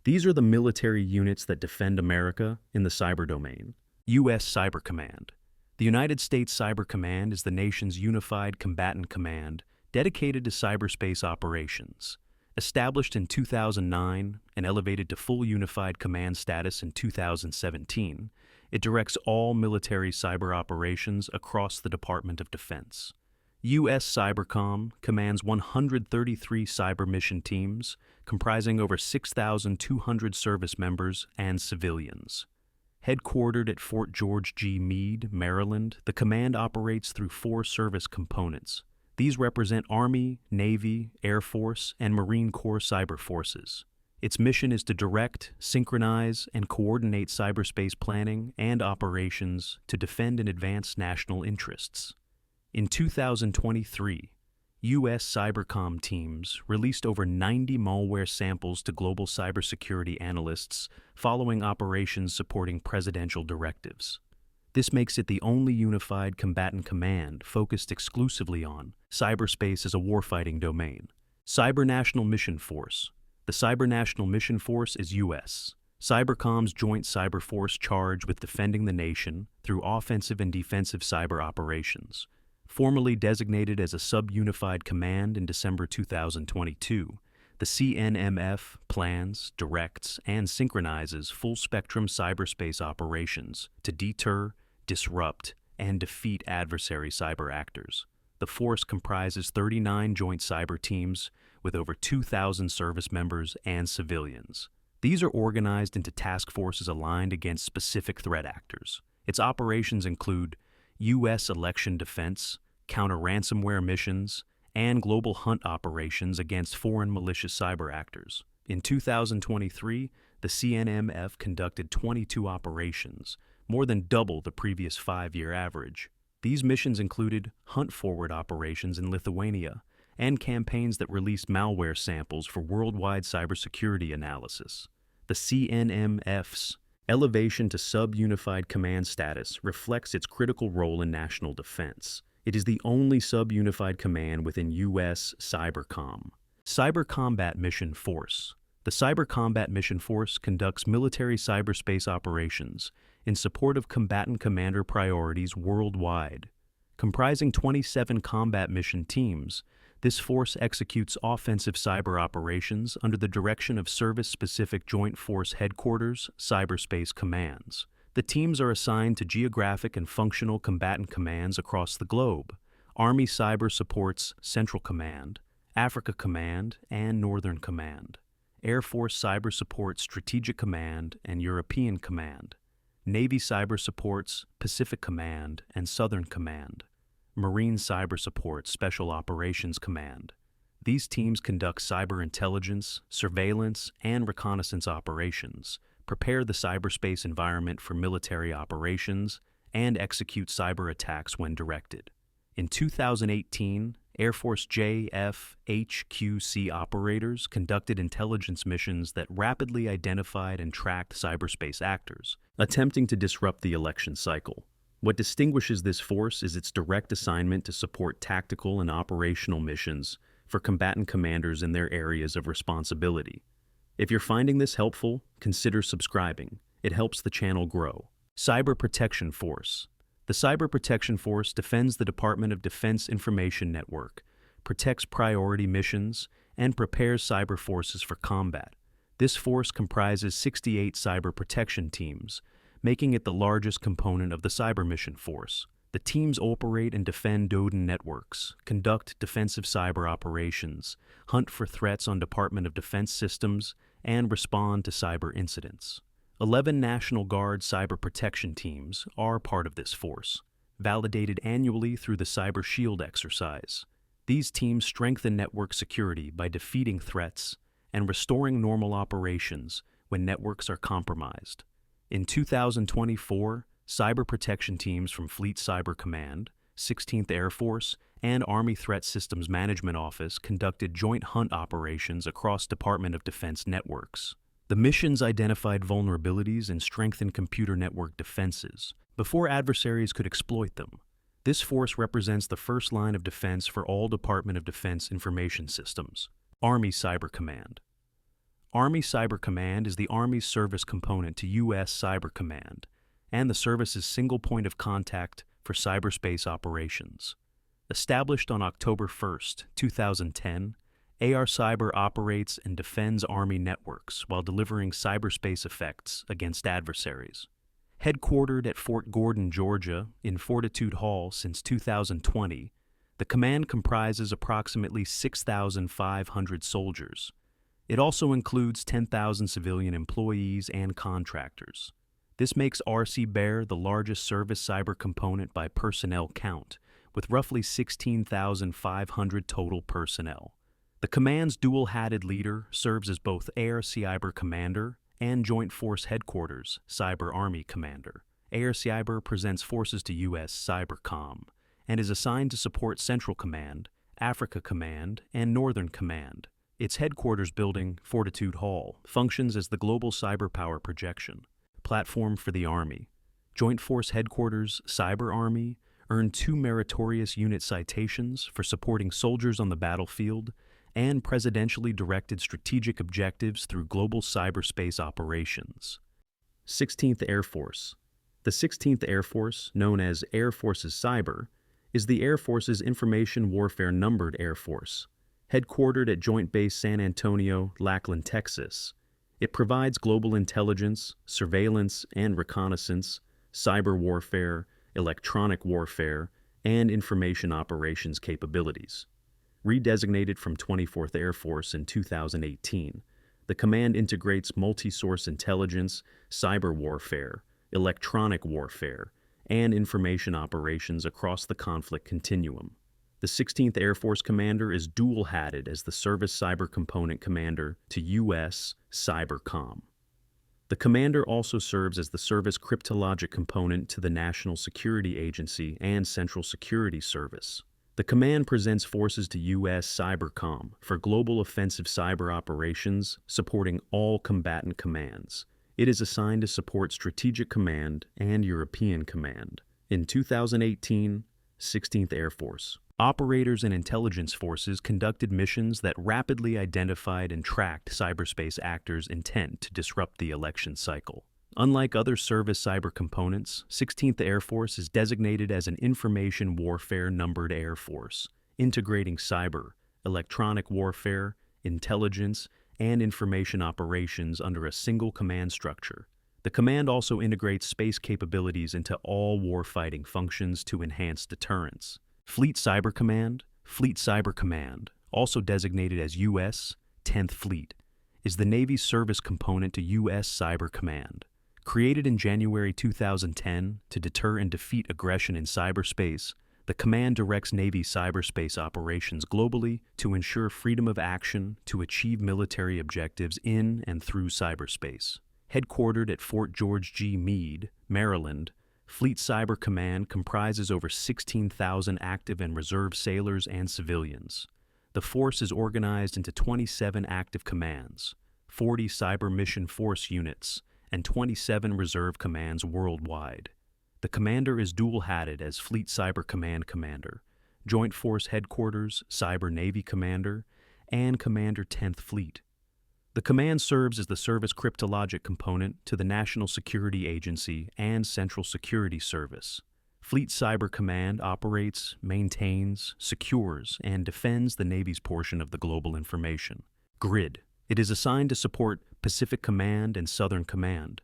These are the military units that defend America in the cyber domain. U.S. Cyber Command. The United States Cyber Command is the nation's unified combatant command dedicated to cyberspace operations. Established in 2009 and elevated to full unified command status in 2017, it directs all military cyber operations across the Department of Defense. USCYBERCOM commands 133 cyber mission teams, comprising over 6,200 service members and civilians. Headquartered at Fort George G. Meade, Maryland, the command operates through 4 service components. These represent Army, Navy, Air Force, and Marine Corps cyber forces. Its mission is to direct, synchronize, and coordinate cyberspace planning and operations to defend and advance national interests. In 2023, U.S. Cybercom teams released over 90 malware samples to global cybersecurity analysts following operations supporting presidential directives. This makes it the only unified combatant command focused exclusively on cyberspace as a warfighting domain. Cyber National Mission Force. The Cyber National Mission Force is U.S. Cybercom's joint cyber force charged with defending the nation through offensive and defensive cyber operations. Formally designated as a sub-unified command in December 2022, the CNMF plans, directs, and synchronizes full-spectrum cyberspace operations to deter, disrupt, and defeat adversary cyber actors. The force comprises 39 joint cyber teams with over 2,000 service members and civilians. These are organized into task forces aligned against specific threat actors. Its operations include U.S. election defense, counter-ransomware missions, and global hunt operations against foreign malicious cyber actors. In 2023, the CNMF conducted 22 operations, more than double the previous 5-year average. These missions included hunt-forward operations in Lithuania and campaigns that released malware samples for worldwide cybersecurity analysis. The CNMF's elevation to sub-unified command status reflects its critical role in national defense. It is the only sub-unified command within U.S. Cybercom. Cyber Combat Mission Force. The Cyber Combat Mission Force conducts military cyberspace operations in support of combatant commander priorities worldwide. Comprising 27 combat mission teams, this force executes offensive cyber operations under the direction of Service-Specific Joint Force Headquarters Cyberspace Commands. The teams are assigned to geographic and functional combatant commands across the globe. Army Cyber supports Central Command, Africa Command, and Northern Command. Air Force Cyber supports Strategic Command and European Command. Navy Cyber supports Pacific Command and Southern Command. Marine Cyber supports Special Operations Command. These teams conduct cyber intelligence, surveillance, and reconnaissance operations, prepare the cyberspace environment for military operations, and execute cyber attacks when directed. In 2018, Air Force JFHQC operators conducted intelligence missions that rapidly identified and tracked cyberspace actors, attempting to disrupt the election cycle. What distinguishes this force is its direct assignment to support tactical and operational missions for combatant commanders in their areas of responsibility. If you're finding this helpful, consider subscribing. It helps the channel grow. Cyber Protection Force. The Cyber Protection Force defends the Department of Defense Information Network, protects priority missions, and prepares cyber forces for combat. This force comprises 68 cyber protection teams, making it the largest component of the Cyber Mission Force. The teams operate and defend DoD networks, conduct defensive cyber operations, hunt for threats on Department of Defense systems, and respond to cyber incidents. 11 National Guard cyber protection teams are part of this force, validated annually through the Cyber Shield exercise. These teams strengthen network security by defeating threats and restoring normal operations when networks are compromised. In 2024, cyber protection teams from Fleet Cyber Command, 16th Air Force, and Army Threat Systems Management Office conducted joint hunt operations across Department of Defense networks. The missions identified vulnerabilities and strengthened computer network defenses before adversaries could exploit them. This force represents the first line of defense for all Department of Defense information systems. Army Cyber Command. Army Cyber Command is the Army's service component to U.S. Cyber Command, and the service's single point of contact for cyberspace operations. Established on October 1, 2010, AR Cyber operates and defends Army networks while delivering cyberspace effects against adversaries. Headquartered at Fort Gordon, Georgia, in Fortitude Hall since 2020, the command comprises approximately 6,500 soldiers. It also includes 10,000 civilian employees and contractors. This makes RCBER the largest service cyber component by personnel count, with roughly 16,500 total personnel. The command's dual-hatted leader serves as both Air Cyber Commander and Joint Force Headquarters Cyber Army Commander. Air Cyber presents forces to USCYBERCOM and is assigned to support Central Command, Africa Command, and Northern Command. Its headquarters building, Fortitude Hall, functions as the global cyber power projection platform for the Army. Joint Force Headquarters Cyber Army earned 2 meritorious unit citations for supporting soldiers on the battlefield and presidentially directed strategic objectives through global cyberspace operations. 16th Air Force. The 16th Air Force, known as Air Force's Cyber, is the Air Force's information warfare numbered Air Force. Headquartered at Joint Base San Antonio, Lackland, Texas, it provides global intelligence, surveillance and reconnaissance, cyber warfare, electronic warfare, and information operations capabilities. Redesignated from 24th Air Force in 2018, the command integrates multi-source intelligence, cyber warfare, electronic warfare, and information operations across the conflict continuum. The 16th Air Force Commander is dual-hatted as the Service Cyber Component Commander to U.S. CYBERCOM. The Commander also serves as the Service Cryptologic Component to the National Security Agency and Central Security Service. The Command presents forces to U.S. CYBERCOM for global offensive cyber operations supporting all combatant commands. It is assigned to support Strategic Command and European Command. In 2018, 16th Air Force. Operators and intelligence forces conducted missions that rapidly identified and tracked cyberspace actors' intent to disrupt the election cycle. Unlike other service cyber components, 16th Air Force is designated as an information warfare numbered Air Force, integrating cyber, electronic warfare, intelligence, and information operations under a single command structure. The command also integrates space capabilities into all warfighting functions to enhance deterrence. Fleet Cyber Command, also designated as U.S. 10th Fleet, is the Navy's service component to U.S. Cyber Command. Created in January 2010 to deter and defeat aggression in cyberspace, the command directs Navy cyberspace operations globally to ensure freedom of action to achieve military objectives in and through cyberspace. Headquartered at Fort George G. Meade, Maryland, Fleet Cyber Command comprises over 16,000 active and reserve sailors and civilians. The force is organized into 27 active commands, 40 cyber mission force units, and 27 reserve commands worldwide. The commander is dual-hatted as Fleet Cyber Command Commander, Joint Force Headquarters Cyber Navy Commander, and Commander 10th Fleet. The command serves as the service cryptologic component to the National Security Agency and Central Security Service. Fleet Cyber Command operates, maintains, secures, and defends the Navy's portion of the global information grid. It is assigned to support Pacific Command and Southern Command.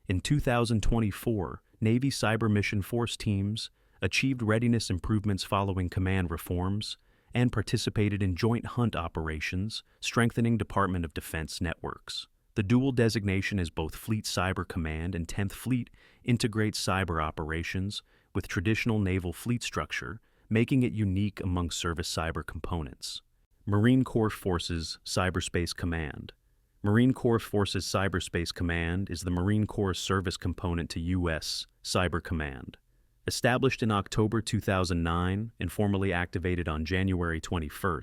In 2024, Navy Cyber Mission Force teams achieved readiness improvements following command reforms and participated in joint hunt operations, strengthening Department of Defense networks. The dual designation as both Fleet Cyber Command and 10th Fleet integrates cyber operations with traditional naval fleet structure, making it unique among service cyber components. Marine Corps Forces Cyberspace Command. Marine Corps Forces Cyberspace Command is the Marine Corps service component to U.S. Cyber Command. Established in October 2009 and formally activated on January 21,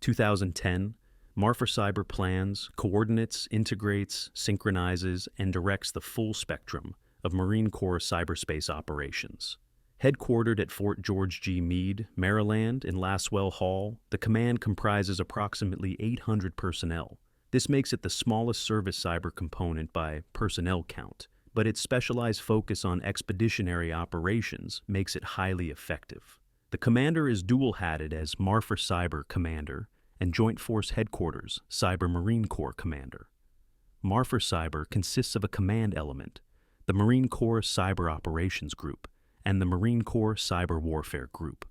2010, Marfor Cyber plans, coordinates, integrates, synchronizes, and directs the full spectrum of Marine Corps cyberspace operations. Headquartered at Fort George G. Meade, Maryland, in Laswell Hall, the command comprises approximately 800 personnel. This makes it the smallest service cyber component by personnel count, but its specialized focus on expeditionary operations makes it highly effective. The commander is dual-hatted as Marfor Cyber Commander and Joint Force Headquarters Cyber Marine Corps Commander. Marfor Cyber consists of a command element, the Marine Corps Cyber Operations Group, and the Marine Corps Cyber Warfare Group.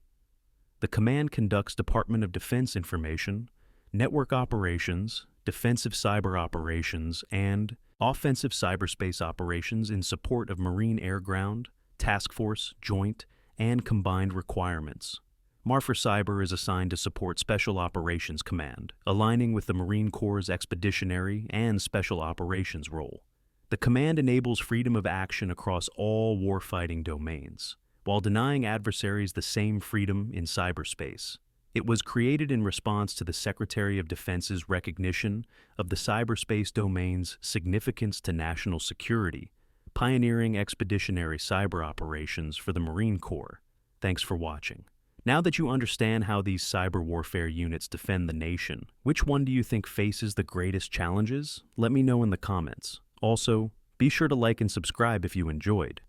The command conducts Department of Defense information, network operations, defensive cyber operations, and offensive cyberspace operations in support of Marine Air-Ground, Task Force, Joint, and Combined requirements. Marfor Cyber is assigned to support Special Operations Command, aligning with the Marine Corps' Expeditionary and Special Operations role. The command enables freedom of action across all warfighting domains, while denying adversaries the same freedom in cyberspace. It was created in response to the Secretary of Defense's recognition of the cyberspace domain's significance to national security, pioneering expeditionary cyber operations for the Marine Corps. Thanks for watching. Now that you understand how these cyber warfare units defend the nation, which one do you think faces the greatest challenges? Let me know in the comments. Also, be sure to like and subscribe if you enjoyed.